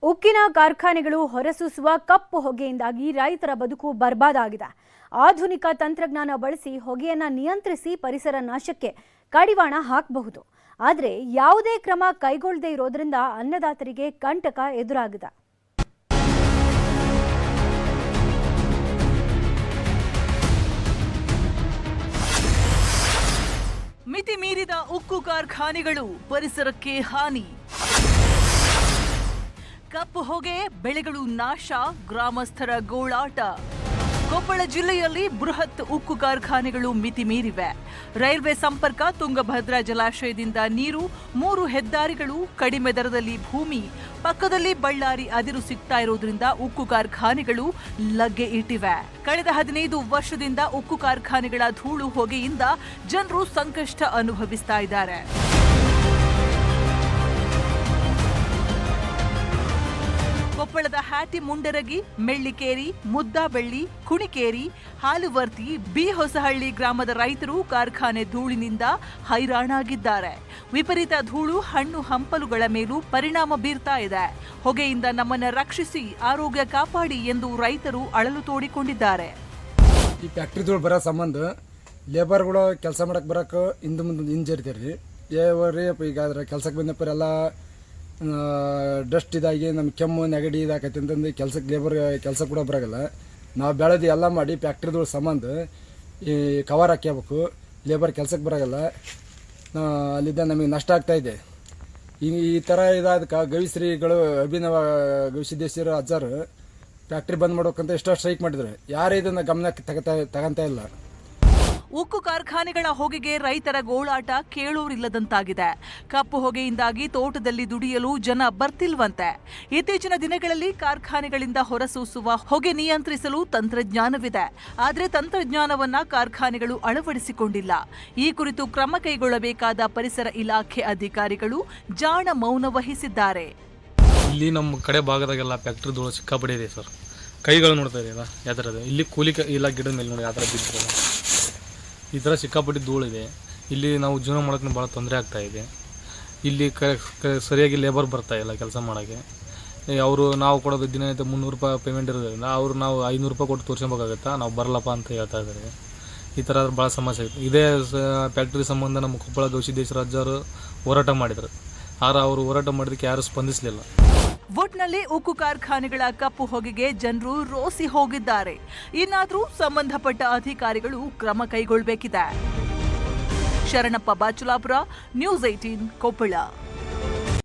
ಉಕ್ಕಿನ ಕಾರ್ಖಾನೆಗಳು ಹೊರಸೂಸುವ ಕಪ್ಪು ಹೊಗೆಯಿಂದಾಗಿ ರೈತರ ಬದುಕು ಬರ್ಬಾದಾಗಿದೆ. ಆಧುನಿಕ ತಂತ್ರಜ್ಞಾನ ಬಳಸಿ ಹೊಗೆಯನ್ನು ನಿಯಂತ್ರಿಸಿ ಪರಿಸರ ನಾಶಕ್ಕೆ ಕಡಿವಾಣ ಹಾಕಬಹುದು. ಆದರೆ ಯಾವುದೇ ಕ್ರಮ ಕೈಗೊಳ್ಳದೇ ಇರೋದ್ರಿಂದ ಅನ್ನದಾತರಿಗೆ ಕಂಟಕ ಎದುರಾಗಿದೆ. ಮಿತಿ ಮೀರಿದ ಉಕ್ಕು ಕಾರ್ಖಾನೆಗಳು ಪರಿಸರಕ್ಕೆ ಹಾನಿ. ಕಪ್ಪು ಹೊಗೆ, ಬೆಳೆಗಳು ನಾಶ, ಗ್ರಾಮಸ್ಥರ ಗೋಳಾಟ. ಕೊಪ್ಪಳ ಜಿಲ್ಲೆಯಲ್ಲಿ ಬೃಹತ್ ಉಕ್ಕು ಕಾರ್ಖಾನೆಗಳು ಮಿತಿ ಮೀರಿವೆ. ರೈಲ್ವೆ ಸಂಪರ್ಕ, ತುಂಗಭದ್ರಾ ಜಲಾಶಯದಿಂದ ನೀರು, 3 ಹೆದ್ದಾರಿಗಳು, ಕಡಿಮೆ ದರದಲ್ಲಿ ಭೂಮಿ, ಪಕ್ಕದಲ್ಲಿ ಬಳ್ಳಾರಿ ಅದಿರು ಸಿಗ್ತಾ ಇರೋದ್ರಿಂದ ಉಕ್ಕು ಕಾರ್ಖಾನೆಗಳು ಲಗ್ಗೆ ಇಟ್ಟಿವೆ. ಕಳೆದ 15 ವರ್ಷದಿಂದ ಉಕ್ಕು ಕಾರ್ಖಾನೆಗಳ ಧೂಳು ಹೊಗೆಯಿಂದ ಜನರು ಸಂಕಷ್ಟ ಅನುಭವಿಸ್ತಾ ಇದ್ದಾರೆ. ಕೊಪ್ಪಳದ ಹ್ಯಾಟಿ ಮುಂಡರಗಿ, ಮೆಳ್ಳಿಕೇರಿ, ಮುದ್ದಾಬೆಳ್ಳಿ, ಕುಣಿಕೇರಿ, ಹಾಲುವರ್ತಿ, ಬಿ ಹೊಸಹಳ್ಳಿ ಗ್ರಾಮದ ರೈತರು ಕಾರ್ಖಾನೆ ಧೂಳಿನಿಂದ ಹೈರಾಣಾಗಿದ್ದಾರೆ. ವಿಪರೀತ ಧೂಳು ಹಣ್ಣು ಹಂಪಲುಗಳ ಮೇಲೂ ಪರಿಣಾಮ ಬೀರ್ತಾ ಇದೆ. ಹೊಗೆಯಿಂದ ನಮ್ಮನ್ನ ರಕ್ಷಿಸಿ, ಆರೋಗ್ಯ ಕಾಪಾಡಿ ಎಂದು ರೈತರು ಅಳಲು ತೋಡಿಕೊಂಡಿದ್ದಾರೆ. ಈ ಫ್ಯಾಕ್ಟ್ರಿ ಧೂಳು ಬರೋ ಸಂಬಂಧ ಲೇಬರ್ಗಳು ಕೆಲಸ ಮಾಡಕ್ಕೆ ಬರೋಕೆ ಹಿಂದೆ ಮುಂದೆ ಹಿಂಜರಿತಾರೆ ರೀ. ಈಗ ಅದ್ರ ಕೆಲಸಕ್ಕೆ ಬಂದಪ್ಪ ಎಲ್ಲ ಡಸ್ಟ್ ಇದಾಗಿ ನಮ್ಮ ಕೆಮ್ಮು ನೆಗಡಿ ಇದಾಕೈತಿ ಅಂತಂದು ಕೆಲಸಕ್ಕೆ ಲೇಬರ್ ಕೆಲಸ ಕೂಡ ಬರೋಲ್ಲ. ನಾವು ಬೆಳೆದು ಎಲ್ಲ ಮಾಡಿ ಫ್ಯಾಕ್ಟ್ರಿ ಧೂಳು ಸಂಬಂಧ ಈ ಕವರ್ ಹಾಕ್ಯಬೇಕು, ಲೇಬರ್ ಕೆಲಸಕ್ಕೆ ಬರೋಲ್ಲ. ಅಲ್ಲಿದ್ದ ನಮಗೆ ನಷ್ಟ ಆಗ್ತಾಯಿದೆ. ಈ ಥರ ಇದಾದಕ್ಕೆ ಗವಿಶ್ರೀಗಳು ಅಭಿನವ ಗವಿಸಿದ್ದೇಶ್ವರ ಅಜ್ಜಾರು ಫ್ಯಾಕ್ಟ್ರಿ ಬಂದ್ ಮಾಡ್ಬೇಕಂತ ಎಷ್ಟೋ ಸ್ಟ್ರೈಕ್ ಮಾಡಿದ್ರು. ಯಾರು ಇದನ್ನು ಗಮನಕ್ಕೆ ತಗೊಂತ ಇಲ್ಲ. ಉಕ್ಕು ಕಾರ್ಖಾನೆಗಳ ಹೊಗೆಗೆ ರೈತರ ಗೋಳಾಟ ಕೇಳೋರಿಲ್ಲದಂತಾಗಿದೆ. ಕಪ್ಪು ಹೊಗೆಯಿಂದಾಗಿ ತೋಟದಲ್ಲಿ ದುಡಿಯಲು ಜನ ಬರ್ತಿಲ್ವಂತೆ. ಇತ್ತೀಚಿನ ದಿನಗಳಲ್ಲಿ ಕಾರ್ಖಾನೆಗಳಿಂದ ಹೊರಸೂಸುವ ಹೊಗೆ ನಿಯಂತ್ರಿಸಲು ತಂತ್ರಜ್ಞಾನವಿದೆ. ಆದರೆ ತಂತ್ರಜ್ಞಾನವನ್ನ ಕಾರ್ಖಾನೆಗಳು ಅಳವಡಿಸಿಕೊಂಡಿಲ್ಲ. ಈ ಕುರಿತು ಕ್ರಮ ಕೈಗೊಳ್ಳಬೇಕಾದ ಪರಿಸರ ಇಲಾಖೆ ಅಧಿಕಾರಿಗಳು ಜಾಣ ಮೌನ ವಹಿಸಿದ್ದಾರೆ. ಇಲ್ಲಿ ನಮ್ಮ ಕಡೆ ಭಾಗದಾಗೆಲ್ಲ ಫ್ಯಾಕ್ಟ್ರಿ ಧೂಳು ಸಿಕ್ಕಾಪಟ್ಟೆ ಇದೆ ಸರ್. ಕೈಗಳು ನೋಡ್ತಾ ಇದೆಯಲ್ಲ ಯಾವ ಥರ ಇದೆ. ಇಲ್ಲಿ ಕೂಲಿ ಇಲ್ಲ, ಗಿಡದ ಮೇಲೆ ನೋಡಿ ಯಾವ ಥರ ಬಿದ್ದಿದೆ. ಈ ಥರ ಸಿಕ್ಕಾಪಟ್ಟೆ ಧೂಳಿದೆ. ಇಲ್ಲಿ ನಾವು ಜೀವನ ಮಾಡೋಕ್ಕೆ ಭಾಳ ತೊಂದರೆ ಆಗ್ತಾ ಇದೆ. ಇಲ್ಲಿ ಸರಿಯಾಗಿ ಲೇಬರ್ ಬರ್ತಾ ಇಲ್ಲ ಕೆಲಸ ಮಾಡೋಕ್ಕೆ. ನಾವು ಕೊಡೋದು ದಿನನಿತ್ಯ 300 ರೂಪಾಯಿ ಪೇಮೆಂಟ್ ಇರೋದ್ರಿಂದ ನಾವು 500 ರೂಪಾಯಿ ಕೊಟ್ಟು ತೋರಿಸ್ಬೇಕಾಗತ್ತಾ, ನಾವು ಬರಲ್ಲಪ್ಪ ಅಂತ ಹೇಳ್ತಾ ಇದ್ದಾರೆ. ಈ ಥರ ಭಾಳ ಸಮಸ್ಯೆ ಆಗುತ್ತೆ. ಇದೇ ಫ್ಯಾಕ್ಟ್ರಿ ಸಂಬಂಧ ನಮ್ಮ ಕೊಪ್ಪಳ ಗವಿಸಿದ್ದೇಶ್ವರ ಅಜ್ಜರು ಹೋರಾಟ ಮಾಡಿದರು. ಆದ್ರೆ ಅವರು ಹೋರಾಟ ಮಾಡೋದಕ್ಕೆ ಯಾರು ಸ್ಪಂದಿಸಲಿಲ್ಲ. ಒಟ್ನಲ್ಲಿ ಉಕ್ಕು ಕಾರ್ಖಾನೆಗಳ ಕಪ್ಪು ಹೊಗೆಗೆ ಜನರು ರೋಸಿ ಹೋಗಿದ್ದಾರೆ. ಇನ್ನಾದರೂ ಸಂಬಂಧಪಟ್ಟ ಅಧಿಕಾರಿಗಳು ಕ್ರಮ ಕೈಗೊಳ್ಳಬೇಕಿದೆ. ಶರಣಪ್ಪ ಬಾಚುಲಾಪುರ, ನ್ಯೂಸ್ 18 ಕೊಪ್ಪಳ.